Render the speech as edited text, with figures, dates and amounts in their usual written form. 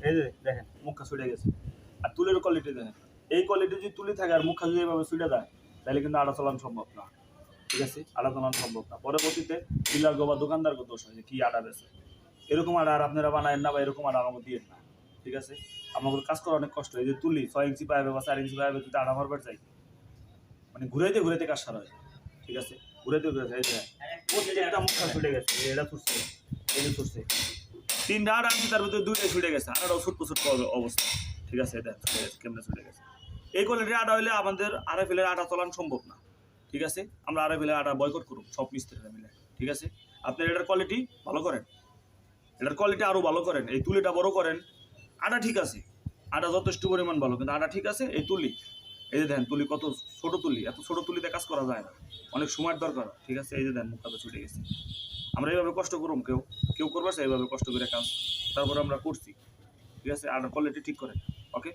এই যে দেখেন মুখটা ছুটে গেছে। আর তুলের কোয়ালিটি দেখেন, এই কোয়ালিটি যদি তুলি থাকে আর মুখটা যদি এভাবে ছুটে যায় তাহলে কিন্তু আটা চালানো সম্ভব না। ঠিক আছে, আটা চালানো সম্ভব না। পরবর্তীতে ডিলার গো বা দোকানদার দোষ হয় যে কী আটা বেছে, এরকম আটা আর আপনারা বানায়েন না বা এরকম আটা আমাকে দিয়েন না। ঠিক আছে, আমাদের কাজ করা অনেক কষ্ট। এই যে তুলি 6 ইঞ্চি পাইবে বা 4 ইঞ্চি পাইবে যদি আটা মারবার চাই, মানে ঘুরাইতে ঘুরাইতে কাজ সারা হয়। ঠিক আছে, ঘুরাইতে ঘুরাইতে এই যে প্রত্যেকটা মুখটা ছুটে গেছে, এটা ছুটছে, এটা ছুটছে, তিনটা আট আনছি তার ভিতরে দুইটাই ছুটে গেছে, আটাটাও ছোট্ট ছোট্ট অবস্থা। ঠিক আছে, এটা ছুটে গেছে, কেমনে ছুটে গেছে। এই কোয়ালিটির আটা হইলে আমাদের আড়াই ফেলের আটা চলানো সম্ভব না। ঠিক আছে, আমরা আড়াই ফেলের আটা বয়কট করুন সব মিস্ত্রিরা মিলে। ঠিক আছে, আপনার এটার কোয়ালিটি ভালো করেন, এটার কোয়ালিটি আরও ভালো করেন, এই তুলিটা বড় করেন। আটা ঠিক আছে, আটা যথেষ্ট পরিমাণ ভালো, কিন্তু আটা ঠিক আছে, এই তুলি এই যে দেন তুলি কত ছোট তুলি, এত ছোট তুলিতে কাজ করা যায় না, অনেক সময়ের দরকার। ঠিক আছে, এই যে দেন মুখটা তো ছুটে গেছে। আমরা এইভাবে কষ্ট করুম, কেউ কেউ করবার এইভাবে কষ্ট করে কাজ, তারপর আমরা করছি। ঠিক আছে, আর কোয়ালিটি ঠিক করেন। ওকে।